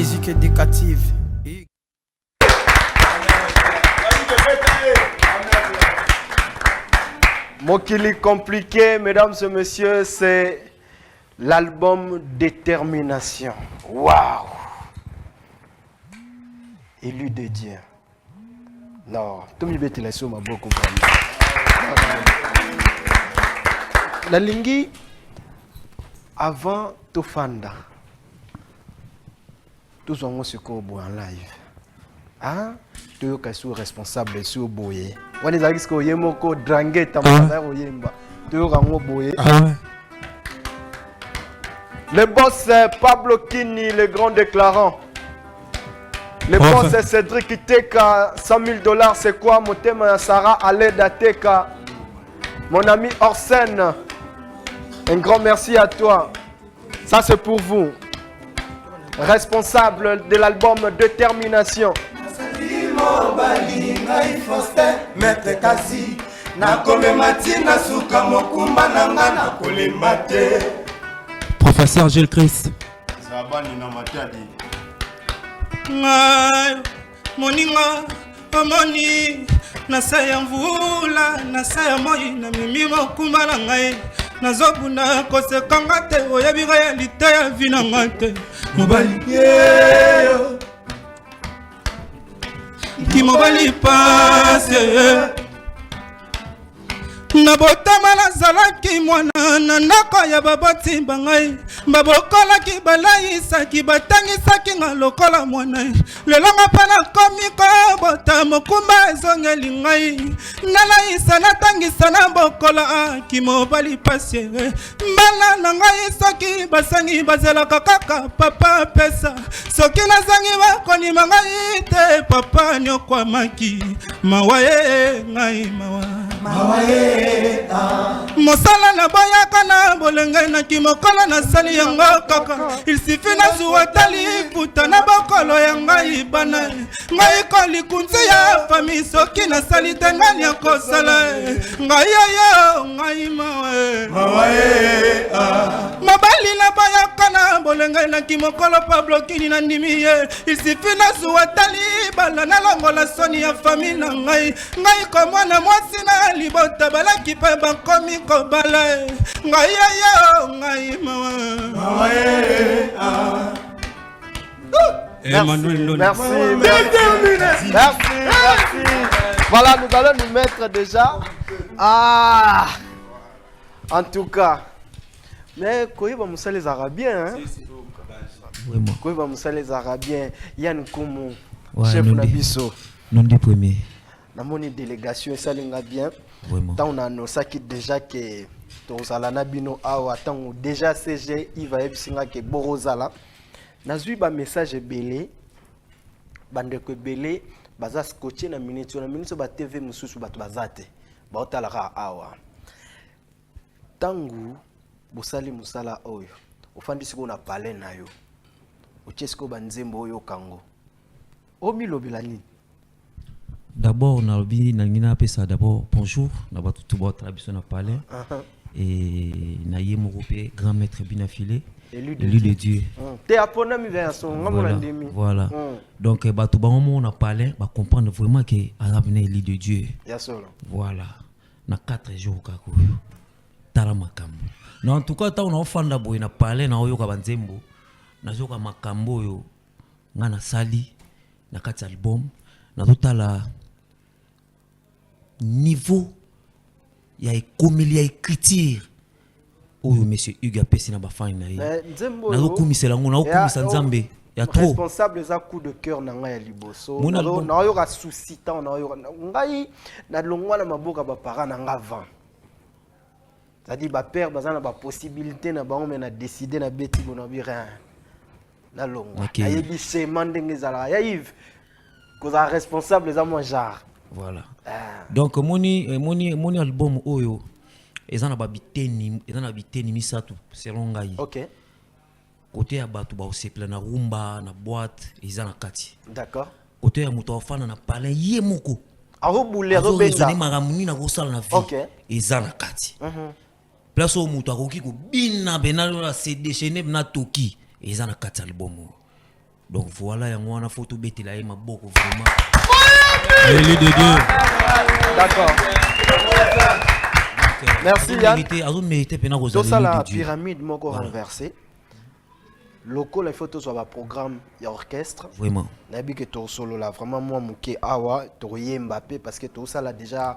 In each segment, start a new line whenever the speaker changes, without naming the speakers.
musique éducative.
Mokili compliqué, mesdames et messieurs, c'est l'album Détermination. Waouh! Élu de Dieu. Non, tout le monde est là sur ma boue. La lingi, avant Tofanda, tous on se court en live. Ah, tu es responsable sur Boye. On est allé jusqu'au Yemoko, Drangue, Tamara, Oyemba. Tu es au Boye. Le boss Pablo Kini, le grand déclarant. Le boss Cédric Iteka, $100,000, c'est quoi? Mon thème Sarah Aleda Teka. Mon ami Orsen, un grand merci à toi. Ça c'est pour vous. Responsable de l'album Détermination.
Maître Kasi,
Professeur Gilles Christ.
Moninga, Omoni, Nasaya Mvula, Nasaya Moi, Namimi Mokumba Ngai, Nazobuna, Kosekangate, Oyabi réalité ya vinangate. Mobali, qui mobali passe. Nabotama nazalaki mwana na ndako ya baboti bangai babokolaki balaisaki batangisaki nga lokola mwana lelo nga mpe nakomi kobota mokumba ezongeli ngai nalaisa natangisa na bokola kimobali pasi mbala na ngai soki basangi bazelaka kaka papa pesa soki nazangi bakonima ngai te papa nyokwamaki mawa ye ngai mawa Mosala na boyaka na bolenge na kimokola na sali yango kaka il suffit na zuwa tali puta na bokolo ya ngai bana ngai ko likunzi ya famille soki na sali te ngani ya kosala ngai yo ngai mawe mabali na boyaka na bolenge na kimokolo Pablo Kini na ndimi ye il suffit na zuwa tali bala na longola soni ya famille na ngai ko mwana mwasi na libota balaki pe bakomi kobala ngai yo ngai mawa
Merci. Voilà, nous allons nous mettre déjà. Ah, en tout cas. Mais Koyeba Moussa les Arabiens, hein? Koyeba Moussa les Arabiens, Yann Koumou, chef Nabiso.
Non des premiers.
Dans mon délégation, ça l'est bien. Tant on a annoncé déjà que Tozalana Bino Awa, tant déjà CG, il va être que Borozala. Nazu ba message belé, bande que belé, baza scotché na minute ba TV mususu ba bazate, ba otalaka awa. Tangu bosali musala oyo, ofandi siko na parler na yo. Ochesko banzembo oyo kango. Omi lobilani.
D'abord, on a appelé ça d'abord bonjour, on a tout le parler et on a grand maître bien affilé, élu de Dieu. Voilà. Donc, on a parlé, on comprendre vraiment que Arabe est élu de Dieu. Voilà. Na 4 jours en tout cas, on a fait on a parlé, on a banzembo, on a makambo yo, on a sali, na 4 albums, na tout la niveau il y a économie écriture oyo monsieur Hugues apesi na ba fine na ye na kokumisa lango na kokumisa nzambe ya trop
responsable za coup de cœur na ngai ya liboso na yo ka suscita na yo ngai na longwa na maboka ba parents na nga vent c'est-à-dire ba père bazana ba possibilité na ba on na décider na beti bona bi rien na longwa ayebi sema ndenge zala ya Yves koza responsable za moi genre.
Voilà. Donc moni album oyo ezana ba biteni misatu selon ngai.
OK.
Côté ya batu ba osepla na rumba na boîte ezana kati.
D'accord.
Côté ya muto afana na parler ye moko.
Arobule robenda.
Ni maramuni na kosala na vie.
OK.
Ezana kati. Place au muto akoki ko bina benalo la se déchaîner na toki ezana kati album. Donc voilà, il y a une photo bête là, il m'a beaucoup vraiment.
L'élu de Dieu.
D'accord. Merci Yann.
Tout
ça la pyramide moko renversée. Local, il faut que ce soit un programme et orchestre.
Vraiment.
Nabi que tu solo là vraiment moi mouké awa Toriye Mbappé parce que tout ça là déjà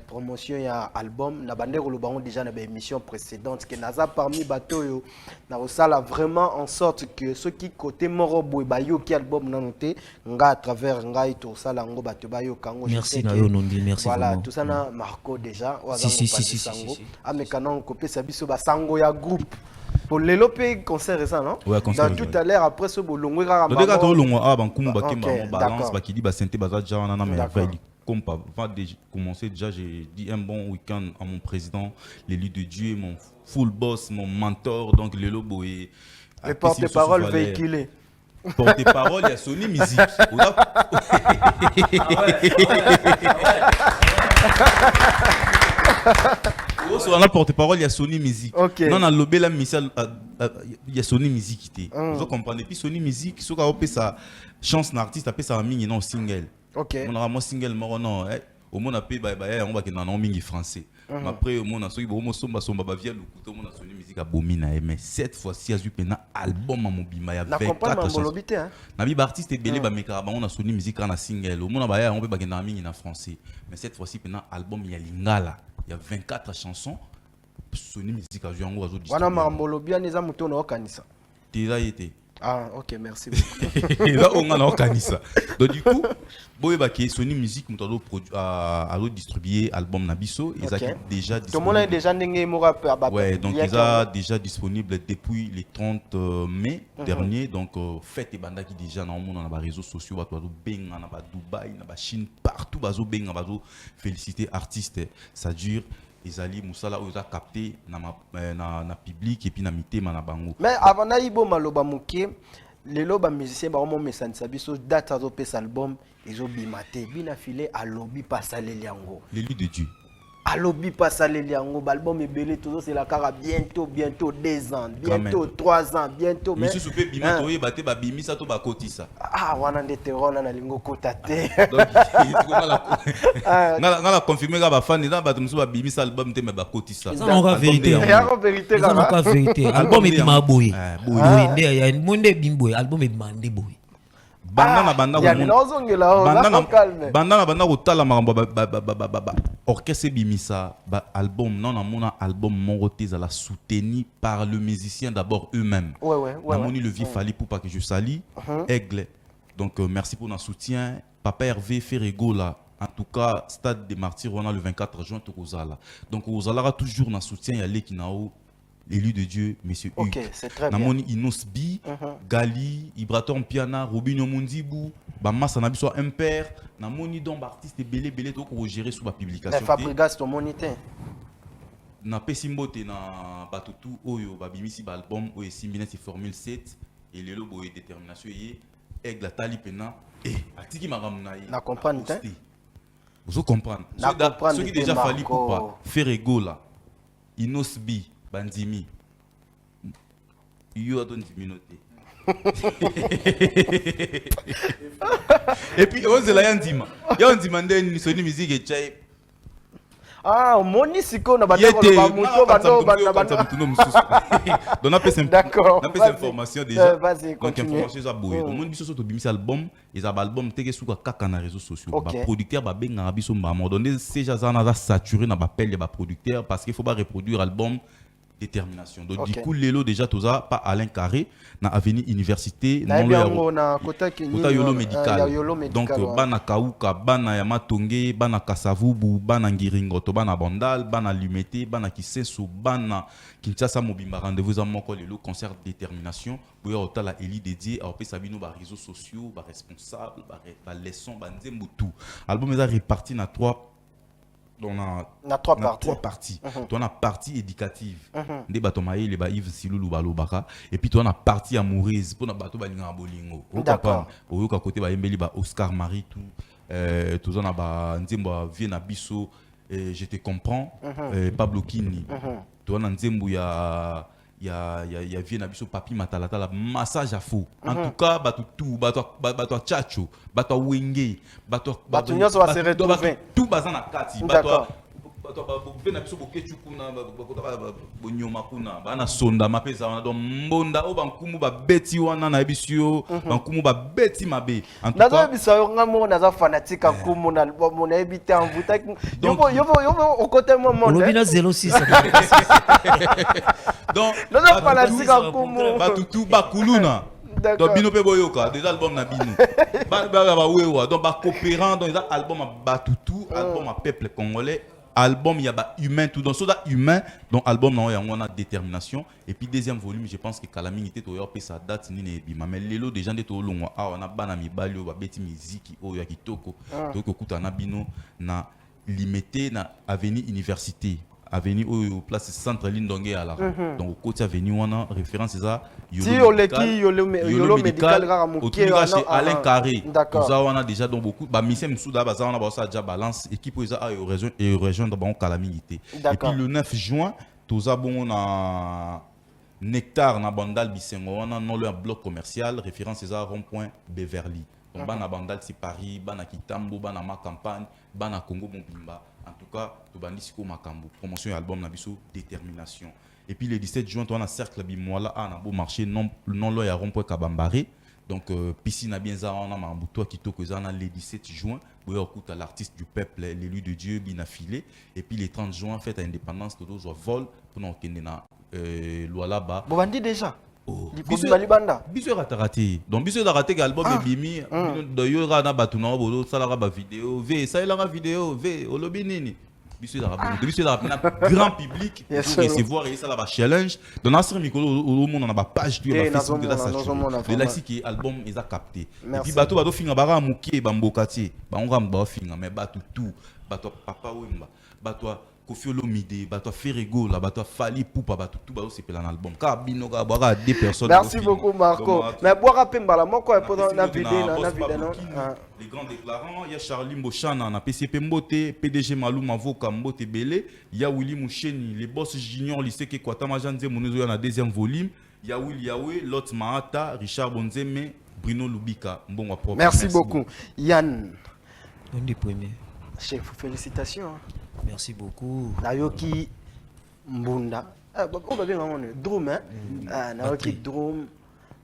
promotion et album na bande ko bango déjà na émission précédente que naza parmi bateau yo na ça là vraiment en sorte que ceux qui côté moro boy ba yo qui album na noté nga à travers nga tout ça là ngo bateau ba yo kango.
Merci na yo nondi merci
voilà
vraiment.
tout ça na Marco déjà
si.
ah mais canon copé ça biso ba sango ya groupe. Pour les lopé concert ça non?
Ouais, concert.
Tout à l'heure après ce bolongo rara.
Le dégât de longo ah bankumu bakimba balance bakidi ba sente baza déjà na mais comme pas va commencer déjà j'ai dit un bon week-end à mon président l'élu de Dieu mon full boss mon mentor donc le lobo et
les porte-parole véhiculés.
Porte-parole il y a Sony Musique. Sur la porte-parole, il y a Sony Musique.
Okay.
Non, on a lobé la mission, il y a Sony Musique. Vous comprenez? Puis Sony Musique, ce qu'on a sa chance d'artiste, après ça a mis un single. On a un single, non, au moins on a payé, on va qu'il en a un français. Après, au moins on a souri, au moins somba via le couteau, on a Sony Musique à Bomina. Mais cette fois-ci, il y a un album à Mobima, il y a 24 chansons. Nabi artiste est belé, on a Sony Musique en a single. Au moins on a payé en français. Mais cette fois-ci, il y a un album, il y a Lingala. Il y a 24 chansons. Sony Musique a joué en gros.
Wana Marmolobia neza mutono okanisa.
Déjà été.
Ah OK, merci beaucoup.
Et là on a okanisa. Donc du coup, boye ba ki Sony Musique mutono produit à distribuer album Nabiso, ils ont déjà disponible. Tout le monde est déjà ndenge mo rapper ba. Ouais, donc ils ont déjà disponible depuis le 30 mai dernier. Donc fête et banda qui déjà dans monde dans les réseaux sociaux ba to benga na ba Dubaï, na ba Chine partout bazo benga bazo féliciter artistes. Ça dure Ezali Moussala oza capté na public et puis na mitema na bango.
Mais avant na ibo maloba muke les loba musiciens ba mo mesanisa biso date azo pesa album ezo bimate bina filé à lobby pasale liango.
L'élu de Dieu.
À lobby pasale liango album ebele toujours c'est la cara bientôt 2 ans, bientôt 3 ans, bientôt
mais monsieur soupe bimate oye baté ba bimisa to ba kotisa.
Ah wana ndete rona na lingo kotate.
Donc ngala confirmer ga ba fan na ba musu ba bimisa album te me ba kotisa.
Ça on va vérité.
Ça
on va vérité. Album est bima boy. Boy ndé ya monde bimboy album est bimande boy.
Banda kotala makambo orchestre bimisa ba album non amona album mongoté za la soutenu par le musicien d'abord eux-mêmes.
Ouais.
Namoni le vieux Fali pour pas que je salie Aigle. Donc merci pour notre soutien. Papa Hervé Ferrego là. En tout cas, Stade des Martyrs on a le 24 juin au Rosala. Donc Rosala toujours na soutien ya Lekinao. L'élu de Dieu, monsieur Hugues.
Ok, c'est très bien.
Namoni Inosbi, Gali, Ibraton Piana, Robinho Mundibu, Bamassa Nabiso Impère, Namoni donc artiste belé to ko gérer sous la publication.
Fabrigas ton monité.
Na pesimbote na batutu oyo babimisi ba album oyo simbina ci formule 7 et lelo boye détermination yé aigle tali pena et atiki maramna yi.
Na comprendre te.
Vous comprenez. Ce qui déjà fallu pour pas faire ego là. Inosbi Bandimi. You don't minute. Et puis on se la yandima. Yandima ndeni Sony Musique et chai.
Ah, moni siko na batako ba muto bato bana.
Donc on a fait
d'accord.
On a fait information déjà.
Vas-y, continue.
Donc information ça boye. Donc on biso so to bimisi album, ils a album teke suka kaka na réseaux sociaux. Ba producteur ba benga biso ba mo donner ces gens na saturé na ba pelle ba producteur parce qu'il faut pas reproduire album détermination. Donc du coup Lelo déjà toza pas Alain Carré na avenue université
non na kota
yolo médical. Donc bana Kauka, bana Yamatonge, bana Kasavubu, bana Ngiringoto, bana Bandal, bana Lumete, bana Kisenso, bana Kinshasa Mobimba rendez-vous à moko Lelo concert détermination pour y la éli dédié à opé sabino ba réseaux sociaux, ba responsable, ba leçon, ba nzembo tout. Album est réparti na trois. On a trois parties. On a partie éducative. Des bateaux maïs, les baïves, silou, balobaka. Et puis on a partie amoureuse. Pour nos bateaux balinga bolingo.
D'accord.
Au côté baïmbeli ba Oscar Marie tout. Tout on a ba nzembo Viena Bisso. Je te comprends. Pablo Kini. Tout on a nzembo ya il y a vieux nabiso papi matalata massage à faux. En tout cas, tout tchacho, wenge,
nyonso va se retrouver.
Tout bazan na kati, na biso bokechu kuna bonyoma kuna bana sonda mapeza wana donc mbonda o bankumu ba beti wana na ebisio bankumu ba beti mabe en tout cas
nazo biso yo ngamo naza fanatique akumu na album na ebité en vuta yo au côté moment
on lobina 06
donc
nazo fanatique akumu
ba tutu ba kuluna donc bino pe boyoka des albums na bino ba wewa donc ba coopérant dans les albums ba tutu album à peuple congolais album il y a ba humain tout dans ça humain donc album non on a détermination et puis deuxième volume je pense que calamité to yo pe sa date ni ne bima mais lelo déjà nde to longwa on a bana mibali ba beti musique o ya kitoko to ko kuta na bino na limité na avenue université avenue au place centre ligne d'ongé à la donc au côté avenue on a référence ça yolo médical chez Alain Carré nous on a déjà donc beaucoup ba misem souda ba on a ça déjà balance équipe aux région de bon calamité et puis le 9 juin tous a bon on a Nectar na Bandal Bisengo on a non le bloc commercial référence ça rond-point Beverly donc bana Bandal c'est Paris bana Kitambo bana ma campagne bana Congo Mobimba. En tout cas, tu bandis siko makambo promotion album na biso détermination. Et puis le 17 juin, tu as un cercle bimola à un beau marché non loin à rond-point Kabambare. Donc piscine a bien ça on a mambuto qui to que le 17 juin, vous écoute l'artiste du peuple, l'élu de Dieu bien affilé. Et puis le 30 juin, fête à indépendance de dos vol pour nous kende na loi là-bas.
Bon bandi déjà.
Biso raté donc biso raté l'album est bimi de yora na batuna bodo salara ba vidéo v ça la vidéo v olobi nini biso la grand public pour recevoir et ça la challenge dans notre micro au monde on a ba page tu Facebook là ça de là ici qui album ils a capté et puis bato finga bara mukie ba mbokati ba on ram ba finga mais bato tout bato papa wemba bato Kofi Olomide, bato Ferrego, la bato Fali Poupa, bato tout bato c'est un album. Car bino ga boira deux personnes.
Merci beaucoup Marco. Mais boira pemba la moko e pendant la vidéo non.
Les grands déclarants, il y a Charlie Mbochana na PCP Mbote, PDG Malou Mavoka Mbote Belé, il y a Willy Moucheni, les boss junior lycée ke Kwatama Janze Monezo na deuxième volume, il y a Will Yahweh, Lot Mahata, Richard Bonzeme, Bruno Lubika, bon propre.
Merci beaucoup. Yann.
On est premier.
Chef, félicitations.
Merci beaucoup.
Nayoki Mbunda. On va bien drum hein. Nayoki drum.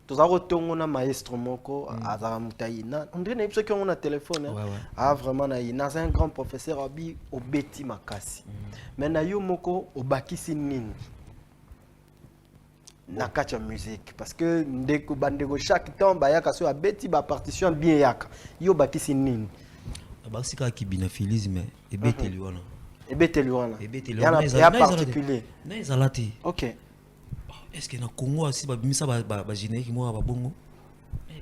Tous arotongo na maestro moko azara mutaina. On dirait n'importe qui on a téléphone. Ah vraiment na c'est un grand professeur abi obeti makasi. Mais nayo moko obakisi nini. Na kacha musique parce que ndeko bandego chaque temps bayaka so abeti ba partition bien yaka. Yo bakisi nini.
Abasika ki binaphilisme ebeteli wana.
Ebeteli wana.
Il
y a particulier.
Naizalati.
OK.
Est-ce que na Congo si ba bimisa ba générique mo ba bongo?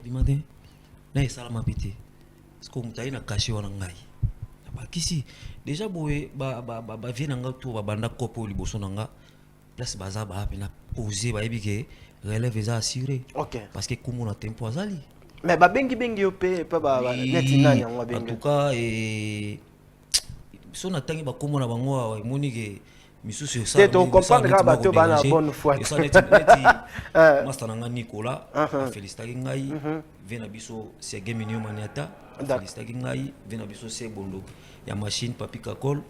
Bimade. Na salama pété. Est-ce que mutayi na caché wana ngai? Ba kisi déjà boye ba vient nga to ba banda kopo liboso nanga. Place baza ba na poser ba ebike relève za assuré.
OK.
Parce que Congo na tempo azali.
Mais ba bengi yo pe ba neti nani nga bengi.
En tout cas si on attend ba komo na bango emoni ke misusu ça
on comprendre ka bato ba na bonne foi
ça neti master nanga Nicolas féliciter ngai vena biso c'est game minio maniata féliciter ngai vena biso c'est bondo ya machine papi kakol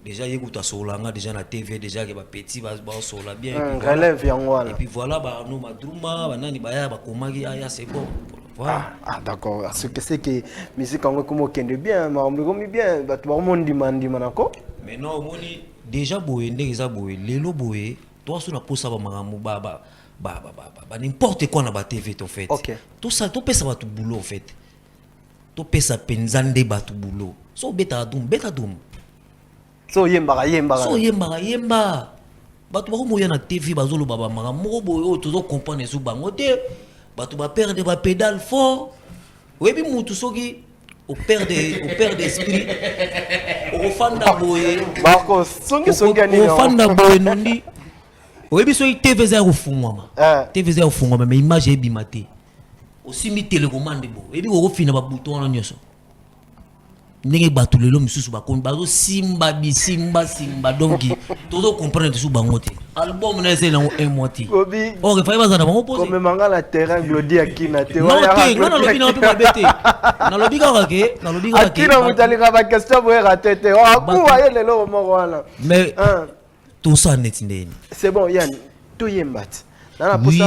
déjà yekuta solanga déjà na TV déjà ke ba petit ba sola bien
relève yango
et puis voilà ba no madruma ba nani ba ya ba komaki aya c'est bon.
Voilà. D'accord. Ce que c'est que musique en comme kende bien, mais bien, bah tout le monde demande manako.
Mais non, moni déjà boye ndeza boye, lelo boye, toi sur la posa ba maramou ba n'importe quoi na ba TV en fait.
OK.
Tout ça, tout pesa ba tout boulot en fait. Tout pesa penzande ba tout boulot. So beta dum.
So yemba.
Ba tout ba mo yana TV ba zolo ba maramou boye o to comprendre sous bango te. Tu vas perdre des pédales fort. Oui, puis tu soki au père d'esprit. Au fan d'aboye.
Marco, songi gagné.
Au fan d'aboye nondi. Oui, puis soki TV au fond TV au fond mais image est bimate. Aussi mi télécommande bo. Et puis au fin ba bouton na nyoso. ndenge bato lelo misusu bakomi bazo simba donc todo comprendre sous bangote album na ese na un mois ti oh il fallait bazana bango poser
comme manga la terrain glodi akina te
non te non lobi na pe babete na lobi ka ke
akina mutali ka ba question boye ratete oh akuwa ye lelo moko wana
mais tout ça net ndeni
c'est bon Yann to yembat
oui,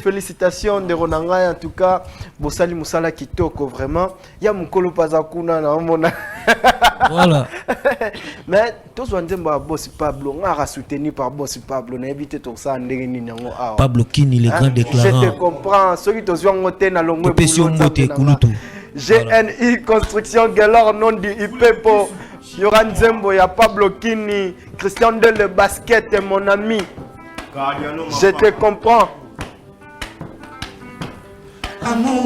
félicitations de Ronanga en tout cas Bosali Musala Kitoko vraiment il y a Mukolo Pazakuna na mona
voilà
mais tous on dit boss Pablo on a soutenu par boss Pablo na éviter tout ça ndenge nini yango ah
Pablo Kini les grands déclarants
je te comprends ceux qui te sont monté na longwe GNI construction galore nom du IPEPO Yoran Zembo, il y a Pablo Kini, Christian de le basket, mon ami. Je te comprends.
Amour,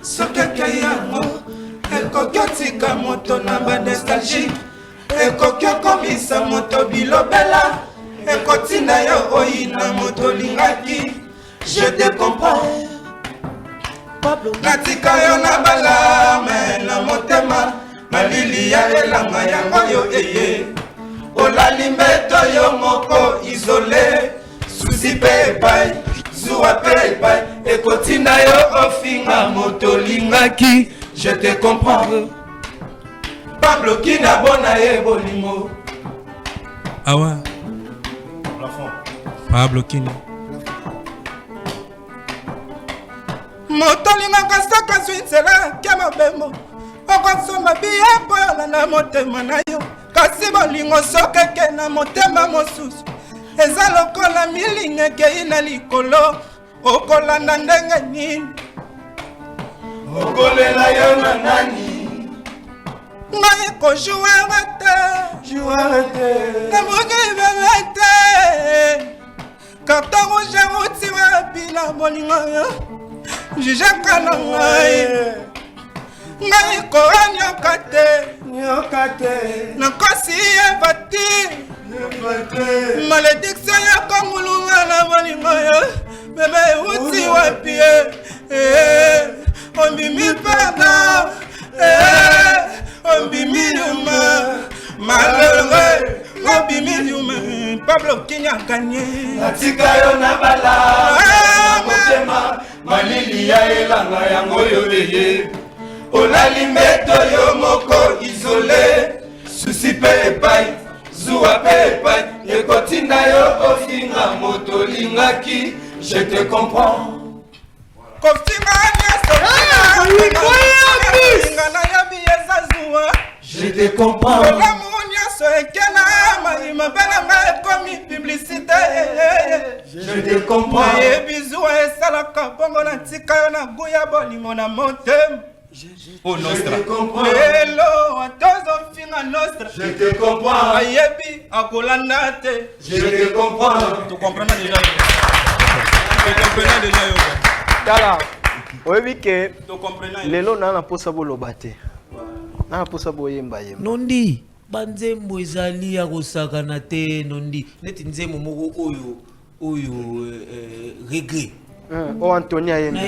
ce que tu as, et kokyotika moto na ba nostalgie, et kokyo komisa moto bilobela, et kotina yo oina moto lingaki. Je te comprends. Natika yo na bala, mais na motema. Malili ya elanga yango yo eye olali mbeto yo moko isolé susi pepai zuwa pepai ekotinda yo ofinga moto lingaki je te comprends Pablo Kina bona ye bolingo awa Pablo Kina moto lingaka saka switsela kema bemo okosomba biya koyola na motema na yo kasi bolingo sokeke na motema mosusu eza lokola milinga ekei na likolo okolanda ndenge nini okolela yo na nani ngai kojuere te namoki bebe te karton rouge routi wapi na bolingo yo jujaka na ngai ngai koanyoka te nakosi yeba te malédiction ya kongulunga na bolingo yo bebe euti wapi ombimi pardon ombimi yuma malheureux ombimi yuma Pablo Kini akanye natika yo na bala motema malili ya elanga yango yo eye olali mbeto yo moko isolé susi pe epai zuwa pe epai ekotinda yo ofinga moto lingaki je te comprends kofinga na yabi eza zuwa je te comprends olamu nyonso ekena maima belanga ekomi publicité je te comprends yebi zuwa esalaka bongo na ntika yo na guya bolingo na motema oh nostra hello atozo finga nostra je te comprends ayebi akolanda te je te comprends tu comprends déjà yo
tala oyebi ke lelo na posa boloba te na posa boyemba yemba
nondi banzembo ezali ya kosakana te nondi neti nzembo moko oyo regret
oh Anthony ayemba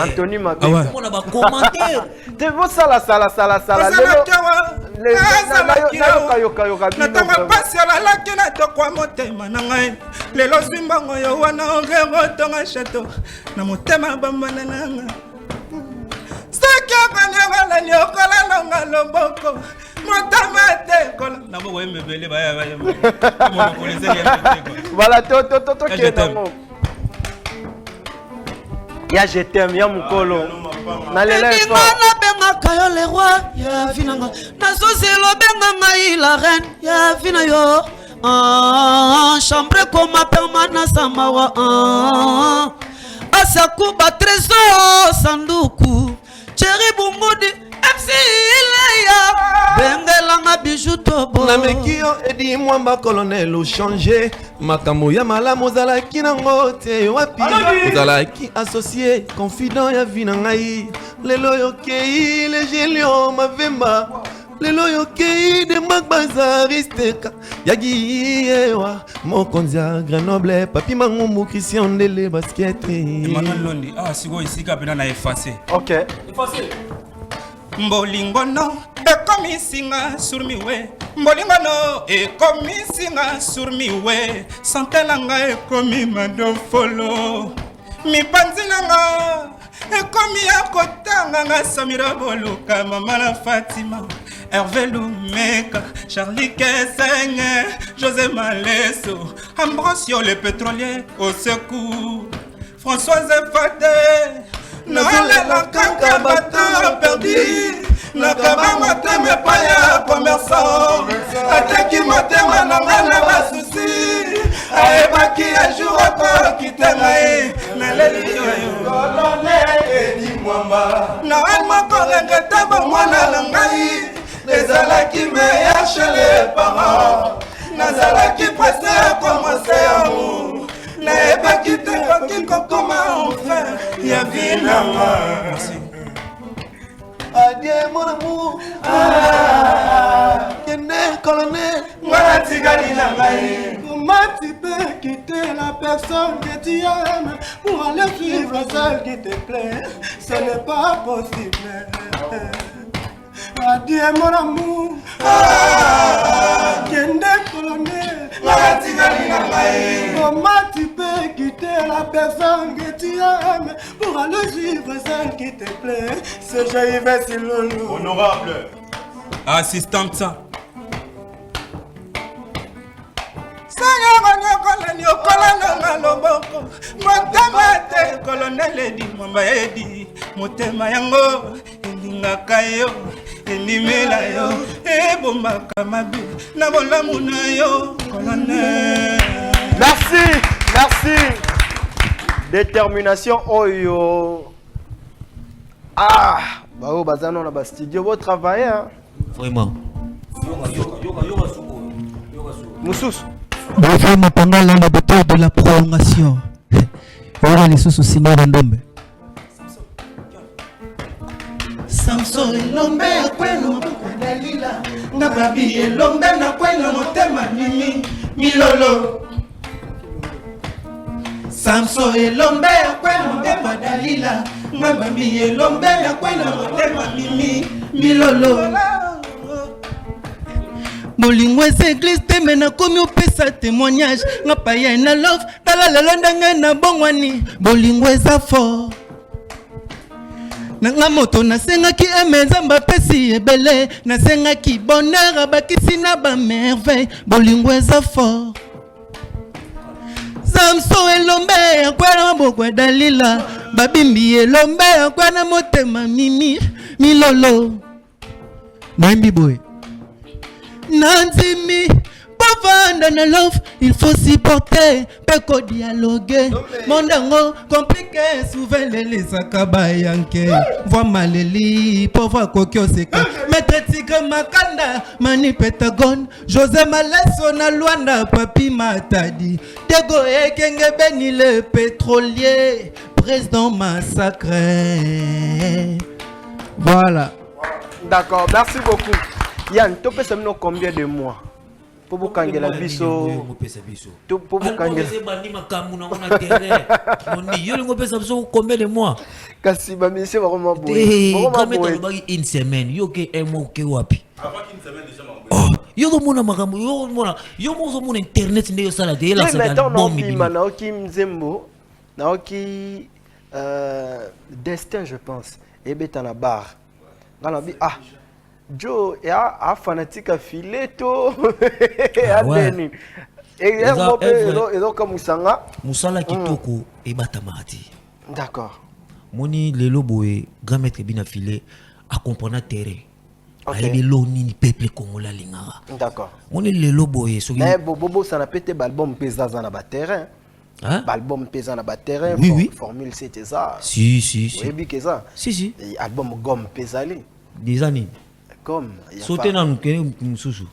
Anthony mabe
on a ba commentaire
te vo sala lelo kayo
natanga pasi ala laki na tokwa motema na ngai lelo simbango yo wana ongero tonga chateau na motema bambana nanga sakia banyala nyokola longa loboko motema te kola na bo wemebele baya mo polisi
voilà to kenango ya je t'aime ya mukolo na lela
efo na benga kayo le roi ya vinanga na soselo benga ngai la reine ya vina yo chambre comme permanence samawa asakuba trésor sanduku chéri bungudi MC Ilaya bengelanga bijou tobo
na mekio edi mwamba colonel o changer makambo ya malamu zalaki nango te wapi zalaki associé confident ya vina ngai lelo yo kei le gelio mavemba lelo yokei de magbazaristeka yagi ewa mokonzi ya Grenoble papi mangumbu Christian Ndele basket
Emmanuel Londi siko isika pena na effacer.
Ok.
Effacer. Mbolingono ekomisinga sur miwe. Mbolingono ekomisinga sur miwe. Santelanga ekomi madofolo. Mipanzinanga ekomi akotanga nga Samira Boluka mama la Fatima. Hervé Lumeka, Charlie Kessenge, José Malesso, Ambrosio le pétrolier au secours, Françoise Fate, Noël la canca bateau perdu, Nakaba mateme paya commerçant, Ateki matema nangana ba souci, Aebaki a jour à kitanae, Naleli colonel Edi Mwamba, Noël makorenge taba mwana langai. Nezalaki meilleur chez les parents. Nazalaki pressé à commencer amour. Naebaki te qui comment on fait. Y'a vie merci.
Adieu mon amour. Yene colonel.
Mwana tigali na ngai. Comment tu peux quitter la personne que tu aimes pour aller suivre celle qui te plaît? Ce n'est pas possible. Adieu mon amour, Kende colonel, comment tu peux quitter la personne que tu aimes pour aller suivre celle qui te plaît? C'est Jaïve Silolo. Honorable assistante ça. Colonel Edi Mwamba Edi motema yango elingaka yo elimela yo ebombaka mabe na bolamu na yo colonel.
Merci, merci. Détermination oyo. Bao bazano na ba studio bo travailler hein.
Vraiment.
Moussous.
Vraiment pendant la bataille de la prolongation. Voilà les sous Simon Ndombe.
Samson elombe akweno dalila ngababi elombe na kweno motema mimi milolo. Samson elombe akweno motema dalila ngababi elombe na kweno motema mimi milolo.
Bolingo eza église te me nakomi opesa témoignage nga paya na love tala lelo ndenge na bongwani bolingo eza fort nanga moto nasengaki eme nzambe apesi ebele nasengaki bonheur abakisi na bamerveille bolingo eza fort Samson elombe akwena maboko dalila babimbi elombe akwena motema mimi milolo naimbi boy Nanzimi, bavanda na love, il faut supporter, peko dialoguer. Mondango, compliqué, souvent les akabayanke. Voix maleli, pauvre kokyo seka. Maître Tigre Makanda, Mani Pentagon, José Malesso na Luanda, Papi Matadi. Dego Ekenge Beni le pétrolier, président massacré. Voilà.
D'accord, merci beaucoup. Yann, tu peux savoir combien de mois pour vous kanger la biso? Pour vous kanger.
Combien de mois?
Kasi ba monsieur vraiment beau.
Une semaine, yo ke un mois ke wapi. Avant une semaine déjà ma. Yo do mona makambo, yo mo mona internet ndeyo sala de la sala
bon mi. Naoki Mzembo, naoki Destin je pense. Ebeta na bar. Ngala bi Joe a fanatique à fileto a deni et comme Musanga
Musala kitoko et batamati.
D'accord.
Moni lelo boye grand maître bina filé à comprendre terrain. Ayebi loni peuple congolais lingara.
D'accord.
Moni lelo boye so
mais bobo ça n'a pété album pesa na ba terrain. Hein? Album pesa na ba terrain
oui.
Formule c'était ça.
Si.
Oui bi que ça.
Si.
Et album gomme pesali.
Des années.
Comme
sauter dans nous sousou.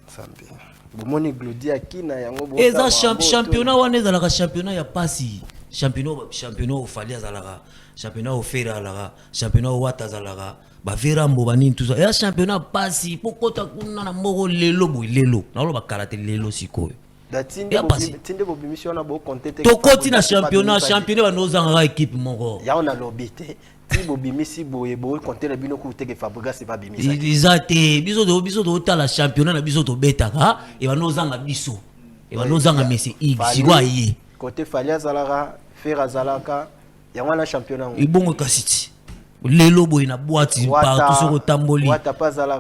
Sambi. Bomoni glodia kina yango bo.
Eza championnat wana eza la championnat ya pasi. Championnat au Fali azalaka. Championnat au Fera azalaka. Championnat au Wata azalaka. verambo banini tout ça. Et championnat passi pourquoi ta kuna na moko lelo boy lelo. Na lo ba karaté lelo sikoyo.
Tinde bobimission na bo compter.
Tokoti na championnat ba nozanga équipe moko.
Ya on a lobité. Ti bobimisi boye boy compter na bino ku teke Fabregas c'est pas bimisa.
Izate biso do ta la championnat na biso to betaka et ba nozanga biso. Et ba nozanga Messi X sigwa yé.
Côté Falia Zalara, Ferra Zalaka, il y a un championnat.
Il bon kasiti. Lelo boy na boîte partout sur tamboli.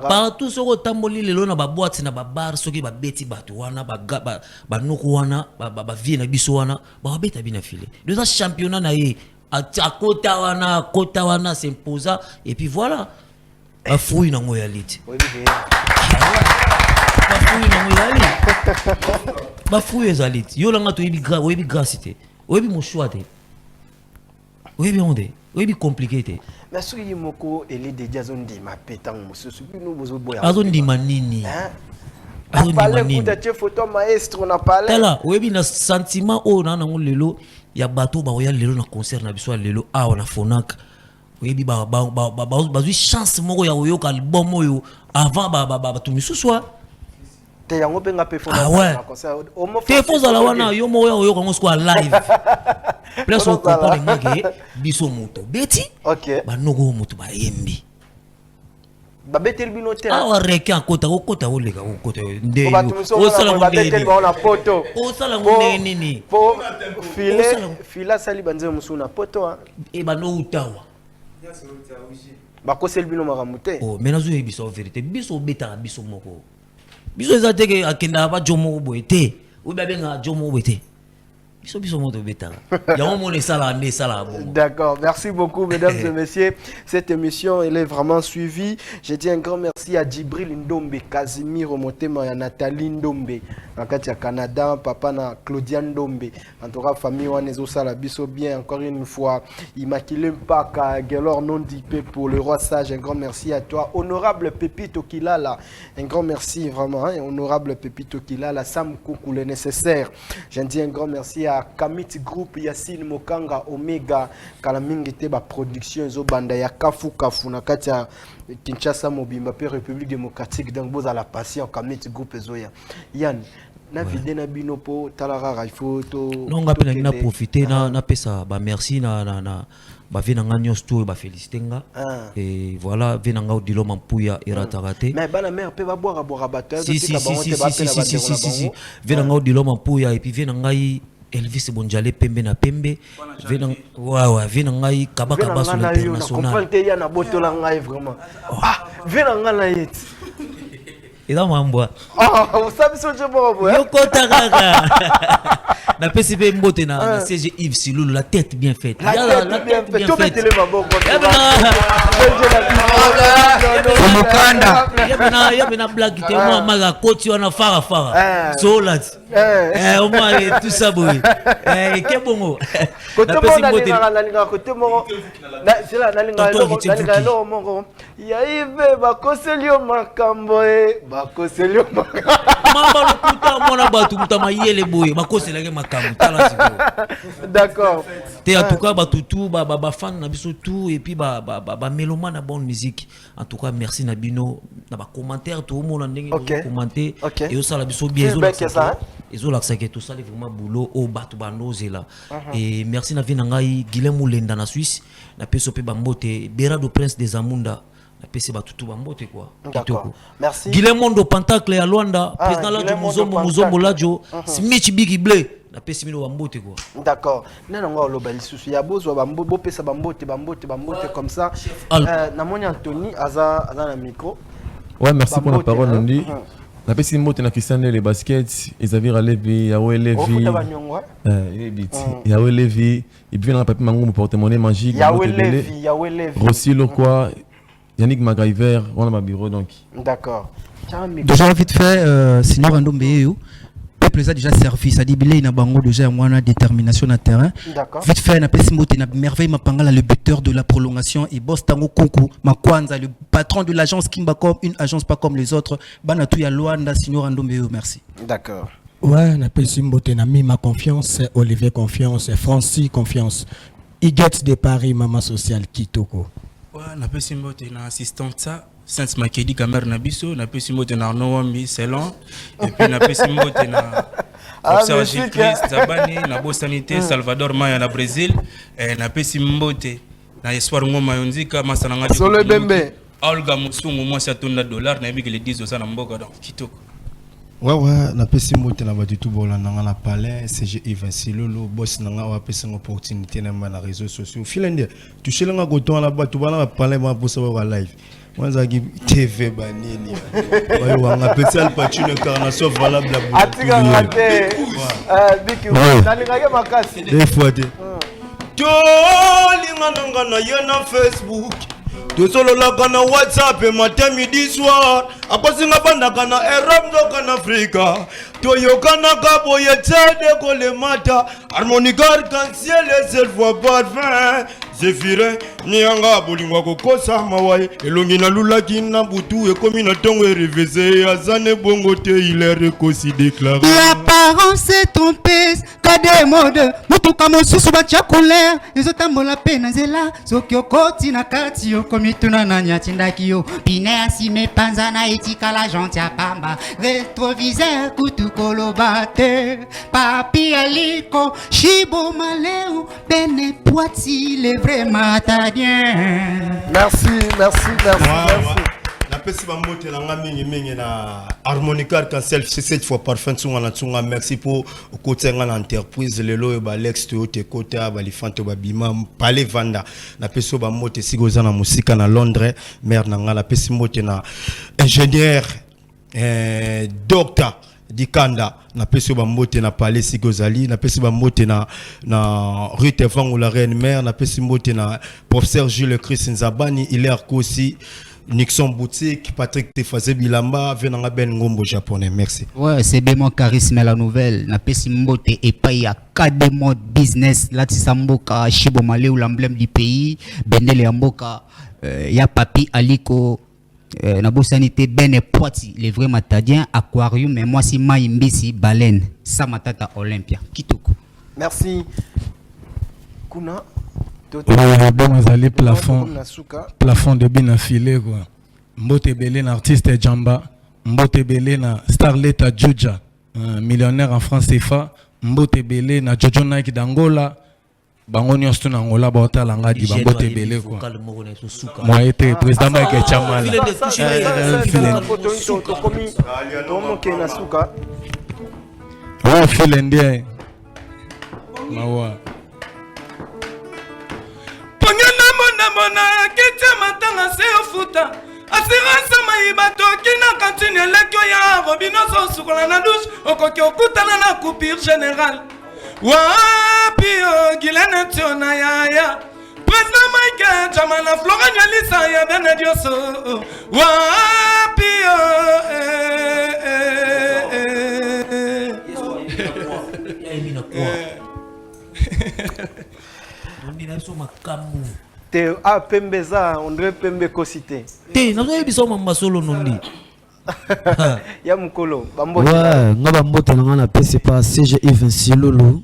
Partout sur tamboli lelo na ba boîte na ba bar soki ba beti batu wana ba nuku wana ba vie na biso wana ba beta bina filé. Le championnat na yé a kota wana s'imposa et puis voilà. Ba fouille na ngoyalite. Ba fouille ezalite. Yo langa to yebi gracité. Oyebi mo choix te. Oyebi onde. Oyebi compliqué te.
Mais ce qui moko eli déjà zone di ma pétang mususu bino bozo boya.
Azon di manini.
Azon di manini. Parler de photo maestro na parler.
Tala oyebi na sentiment o na ngo lelo ya bato ba oya lelo na concert na biso lelo a na Fonac. Oyebi ba chance moko ya oyoka album oyo avant ba to misusu.
Te yango penga pe
Fonac na concert. Te foza la wana yo mo yo ko ngo live. Place on comprend que biso moto beti ba nogo moto ba yembi
ba betel binote
awa reke akota okota oleka okota nde
o sala ba betel ba na poto
o sala ngunde nini
po fila sali banze musuna poto
e ba no utawa
ba ko sel bino makamute
oh menazo e biso vérité biso beta biso moko biso ezateke akenda ba jomo boete o ba benga jomo boete.
D'accord, merci beaucoup mesdames et messieurs. Cette émission elle est vraiment suivie. Je dis un grand merci à Djibril Ndombe, Casimir Motema et Nathalie Ndombe. Nakati ya Canada, papa na Claudia Ndombe. En tout cas, famille Wanezo Sala biso bien encore une fois. Immaculé Mpaka, Gelor Nondipé pour le roi sage. Un grand merci à toi. Honorable Pépito Kilala. Un grand merci vraiment. Hein? Honorable Pépito Kilala. Sam Koukou le nécessaire. Je dis un grand merci à Kamiti Group, Yassine Mokanga, Omega, Kalamingete, ba production, zo banda ya Kafu Kafu, na kati ya Kinshasa Mobimba, pe République démocratique, donc boza la passion, Kamiti Group, zoya. Yann, na vide na binopo, talara, il faut to.
Non, on a na profiter, na pesa, ba merci, ba vena nga nyos ba féliciter nga. Et voilà, vena nga odilo mampuya iratarate.
Mais bana mère pe ba boire bateau,
si. Vena nga odilo mampuya et puis vena nga Elvis Bonjale pembe na pembe vena ngai kabaka baso international
comprendre ya na boto la ngai vraiment vena ngana yet
ida mambwa
usabi so je bobo
yo kota kaka na PCB mbote na CG Yves Silulu la tête bien faite
la tête bien faite
ya bena blague te moi maga koti wana fara so là au moins tout ça boy ke bongo
côté mo côté mo c'est là nalinga lo mongo ya ive ba koselio makambo bakoselio
mamba lokuta mona batu mutama yele boy bakoselake makambo tala siko
d'accord
te en tout cas batutu ba fan na biso tout et puis ba mélomane na bonne musique en tout cas merci na bino na ba commentaire tout le monde ndenge commenter et ça la biso bien ils ont l'accès que tout ça est vraiment boulot au batu bandoze là et merci na vina ngai Guilhem Mulenda na Suisse na peso pe bambote Berado Prince des Amunda na pese batutu bambote quoi
d'accord merci
Guilhem Mondo Pentacle ya Luanda président la Muzombo Lajo Smith Bigi Blé na pese mino bambote quoi
d'accord nana ngo lo bali susu ya bozo bambo pesa bambote comme ça na moni Anthony aza na micro
ouais merci pour la parole Nondi. La personne qui a Christiane les baskets, Xavier Alevi, Yahweh Levi, Yahweh Levi, et puis on a pas mon porte-monnaie magique,
Yahweh Levi,
Rossi Lokwa, Yannick Magaiver, on a ma bureau donc.
D'accord.
Déjà vite fait, sinon Random Béou. Peuple a déjà servi, ça dit qu'il y a une déjà une détermination na terrain. Vite fait, na pesi moté na merveille mapangala le buteur de la prolongation et boss tango konku makwanza le patron de l'agence Kimbacom, une agence pas comme les autres. Banatou ya Luanda signor Andombeo, merci.
D'accord.
Ouais, na pesi moté na mi ma confiance, Olivier confiance, Francis confiance. Iguette de Paris, maman sociale Kitoko.
na pesi mbote na assistante ça Sainte Makedi Camer na biso na pesi mbote na Noambi Selon et puis na pesi mbote na Professeur Gilles Zabani na Bosanité Salvador Maya na Brésil et na pesi mbote na Espoir Ngoma Yonzika Masananga
Solo Bembe
Olga Musungu moi ça tourne $, na biki le 10 au sana mboka donc kitoko.
Ouais, na pesi mbote na batu tout bola na palais CG Yves Lolo boss na nga wa pesi opportunité na ma réseaux sociaux filende tu chez nga goton na batu bana palais ba pour savoir live moi za ki TV banini ouais wa pesi al patine incarnation valable la
atika ngate biki nalinga makasi
des fois de to linga nanga na Facebook to solo la kana WhatsApp matin midi soir akosinga banda kana Europe ndo kana Afrika to yokana kabo yetede ko le mata harmonica arc-en-ciel et voix parfum Zéphirin nianga bolingwa kokosa mawaye elongi na lulaki na butu ekomi na tongo révisé azane bongo te il est réconcilié déclaré
l'apparence est trompeuse kade mode mutuka mosusu batia colère ezotambola pe na nzela soki okoti na kati okomi tuna na nyatindaki yo pine asime panza na etikala gentil ya pamba rétroviseur kutu koloba te papi aliko shibo maleu bene poiti le vrai matadien.
Merci.
La pesi ba mote na nga mingi na harmonica arc-en-ciel cette fois parfum tsunga na tsunga merci pour côté nga na entreprise lelo ba Alex to te côté ba lifanto ba bima pale vanda na pesi ba mote sigoza na musika na Londres mère na nga la pesi mote na ingénieur docteur Dikanda na pesi ba mbote na palais Sigozali na pesi ba mbote na rue Tevango la reine mère na pesi mbote na professeur Jules Chris Nzabani Hilaire Kosi Nixon Boutique Patrick Tefaze Bilamba venanga Ben Ngombo japonais merci.
Ouais, c'est bien charisme la nouvelle na pesi mbote et pas ya cadre mode business là tisamboka Shibo Malé ou l'emblème du pays bendele ya mboka ya papi Aliko na bosanité bene poiti les vrais matadiens aquarium mais moi si maimbisi baleine ça matata Olympia kitoko
merci kuna
bon azali plafond de bien affilé quoi mbote belé na artiste Jamba mbote belé na Starlet Juja millionnaire en France CFA mbote belé na Jojo Nike d'Angola bango nyonso na ngola baotala ngadi bango tebele quoi moi été président Mike Chamala filende mawa
ponyana mona kete matanga se ofuta assurance mayibato kina kantine lekyo ya robino so sukola na douche okoki okutana na coupure générale wapi gilene tiona ya président Mike Chamala Florent Nyalisa ya benedioso wapi
te pembeza on dirait pembe kosite
te nazo biso mamba solo nondi
ya mukolo bambote
ouais nga bambote na na pesi pas CG Yves Lolo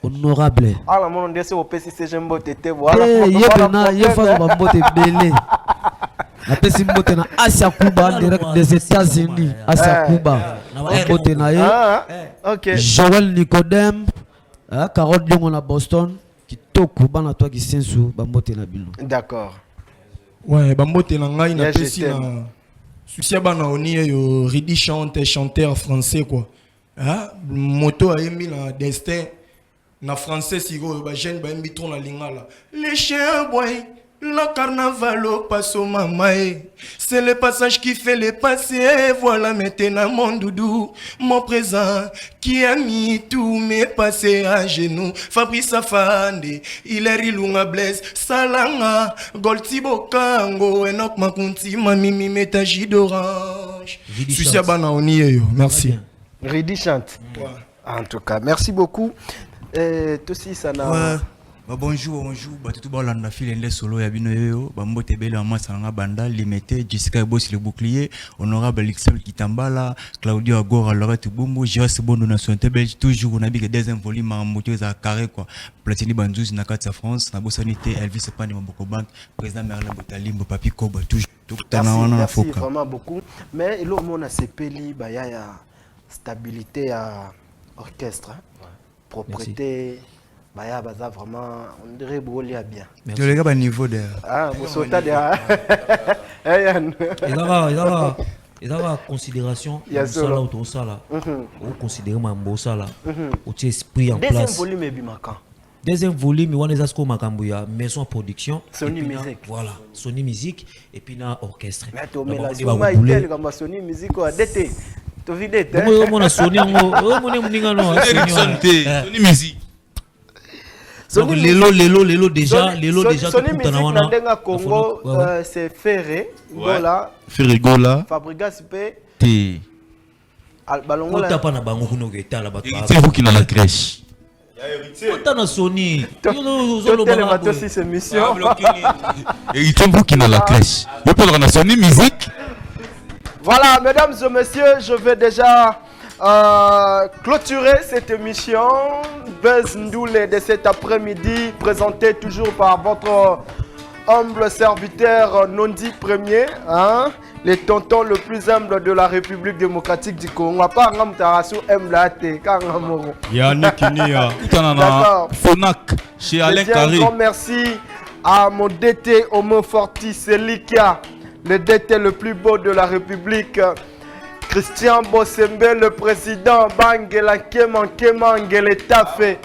honorable
ala mono ndese o pesi CG mbote te voilà
yefa bambote belé na pesi mbote na Asia Cuba direct des États-Unis Asia Cuba mbote na ye
OK
Joël Nicodème Carole Diongo na Boston kitoko bana toi kisensu bambote na bino
d'accord
ouais bambote na ngai na pesi na sucia bana oni yo Ridi chanteur français quoi moto a émis na destin na français sigo ba jeune ba émis trop na lingala les chiens boy le carnaval au passo mamae c'est le passage qui fait les passés voilà maintenant mon doudou mon présent qui a mis tous mes passés à genoux Fabrice Afande il est rilunga blesse salanga goltibo kango enok makunti mamimi metaji d'orange Sucia bana oniyo merci
Ridi chante en tout cas merci beaucoup toi aussi ça na
Bonjour, tout le fil solo Yabino, Bambo Tebele en Massanga Banda, Limité, Jessica Boss le bouclier, Honorable Alexandre Kitambala, Claudio Agora, Lorette Bumbo, Jiras Bondo Nation Tebel, toujours on a le deuxième volume en moto à carré quoi. Platini Banzouz, Nakata France, Nabosanité, Elvis Pani Maboko Bank, Président Merlin Botalimbo, Papi Koba, toujours.
Merci vraiment beaucoup. Mais il y a CPLI, il y a stabilité à orchestre, propreté. Baya baza vraiment on dirait brûler bien.
Tu les gars à niveau de
vous sautez
il y a considération ça là autour ça là. On considère mambo ça là. Au esprit en place.
Deuxième volume est bimakan.
Deuxième volume on est à ce qu'on makambo ya maison production
Sony Music.
Voilà, Sony Music et puis na orchestre.
Mais tu mets la Sony comme Sony Music au DT. Tu vidé
tête. Moi on a Sony
Sony Music.
Donc Lelo déjà
Sony Music na Congo c'est Ferré Gola
Gola
Fabrigas P
T
Balongo la
tapa na bango kuno geta la bato
c'est vous qui dans la crèche
Autant na Sony
et c'est vous qui dans la crèche vous pouvez dans Sony Music.
Voilà mesdames et messieurs, je vais déjà clôturer cette émission Buzz Ndoulé de cet après-midi, présenté toujours par votre humble serviteur Nondi Premier, le tonton le plus humble de la République démocratique du Congo. À part Ramtarasu MLAT, Kangamoro.
Yannick Nia, Fonak, chez Alain Carré.
Un grand merci à mon DT Homo Fortis, Elikia, le DT le plus beau de la République. Christian Bossembe, le président Bangela Kemangele Tafé.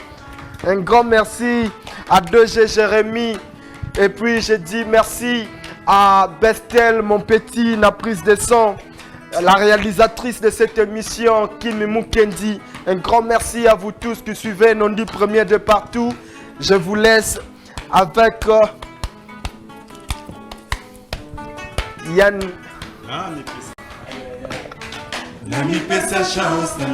Un grand merci à 2G Jérémy. Et puis je dis merci à Bestel, mon petit, la prise de son, la réalisatrice de cette émission, Kimi Mukendi. Un grand merci à vous tous qui suivez Nondi Premier de partout. Je vous laisse avec Yann.
Nami pesa chance na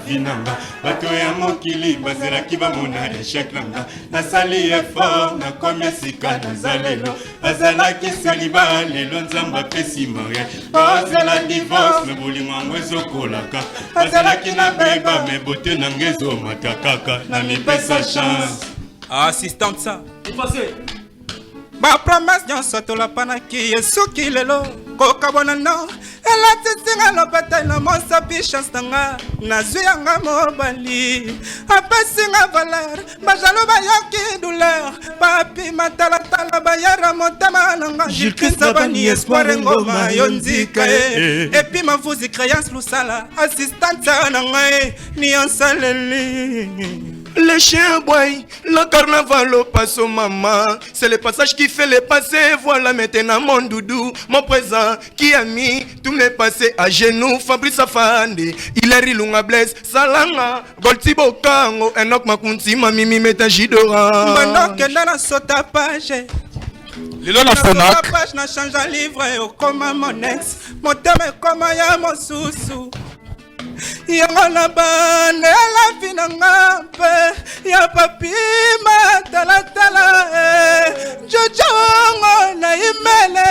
finanga bato ya mokili bazela ki bamona échec nanga nasali effort na komia sika nazalelo bazala ki seliba lelo nzamba pesi mariage bazela divorce me bolingo yango ezokolaka bazala ki na beba me bote nanga ezomata kaka nami pesa chance
assistante ça ba promesse nyonso tolapanaki esuki lelo kokabona no elatisinga lopeta na mosapi chance nanga nazwi yanga mobali apesinga valeur bajalo bayoki douleur papi matalatala bayara motema nanga jilkinsa bani espoir ngoma yo nzika epi mafuzi créance lusala assistante nanga ni onsaleli.
Les chiens boy, le carnaval au passe au maman. C'est le passage qui fait les passés. Voilà maintenant mon doudou, mon présent qui a mis tous les passés à genoux. Fabrice Afande, Hilary Lunga Blaise, Salanga, Golti Bokango, Enoch Makunti, Mamimi Metajidora.
Maintenant que dans la sota page,
Lilo na Fonak.
La page n'a changé un livre au comme mon ex. Mon thème comme ya mon sousou. Yango na bande la finanga pe ya papi matalatala jojongo na imele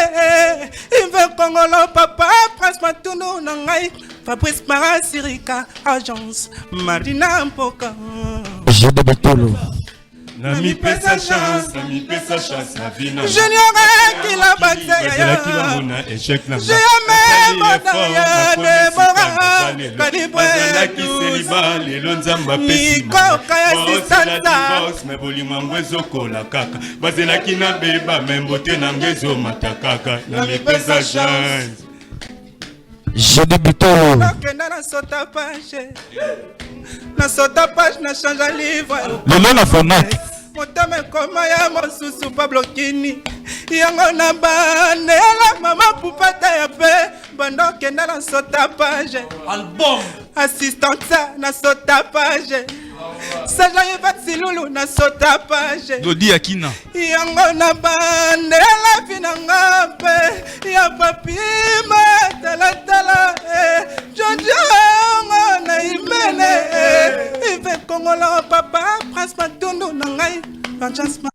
ive kongolo papa prince matunu na ngai Fabrice Marasirika agence Marina Mpoka
je de Betolo.
Nami pesa chance na vina.
J'ignorais qu'il a battu. J'ai aimé mon derrière des morales. Kalibwe Niko kaya sisanta.
Me bolima ngwezo kola kaka. Bazela kina beba membote na ngezo matakaka. Nami pesa chance.
Je débute.
Na sota page na change un livre.
Le nom na Fonak.
Motame koma ya mosusu Pablo Kini. Yango na bande la mama pupata ya pe. Bando kenda na sota page.
Album.
Assistante na sota page. Saja Yvette Lulu na sota page.
Dodi Akina.
Yango na bande la finanga pe. Ya papi matalatala. Jojo na imele. Ive Kongola papa prince matundu na ngai. Banjasma